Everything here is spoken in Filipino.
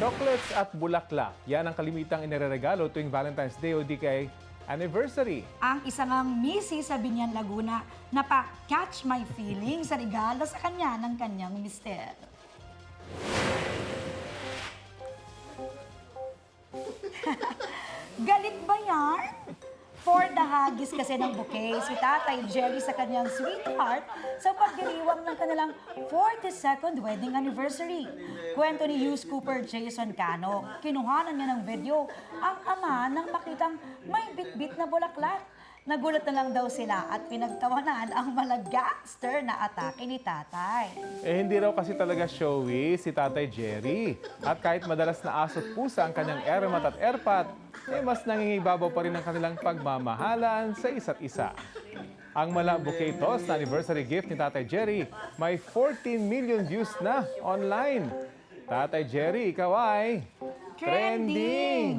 Chocolates at bulaklak. Yan ang kalimitang inireregalo tuwing Valentine's Day o di kay anniversary. Ang isa ngang misi sa Binyan, Laguna na pa-catch my feelings sa regalo sa kanya ng kanyang mister. Galit ba yan? For the hagis kasi ng bouquet, si Tatay Jerry sa kanyang sweetheart sa pagdiriwang ng kanilang 42nd wedding anniversary. Kwento ni Hughes Cooper Jason Cano, kinuhanan niya ng video ang ama nang makitang may bitbit na bulaklak. Nagulat na lang daw sila at pinagtawanan ang malagangster na atake ni Tatay. Hindi raw kasi talaga showy si Tatay Jerry. At kahit madalas na aso't pusa ang kanyang ermat at erpat, mas nangingibabaw pa rin ang kanilang pagmamahalan sa isa't isa. Ang Mala Bouquet Toss na anniversary gift ni Tatay Jerry, may 14 million views na online. Tatay Jerry, ikaw ay Trending!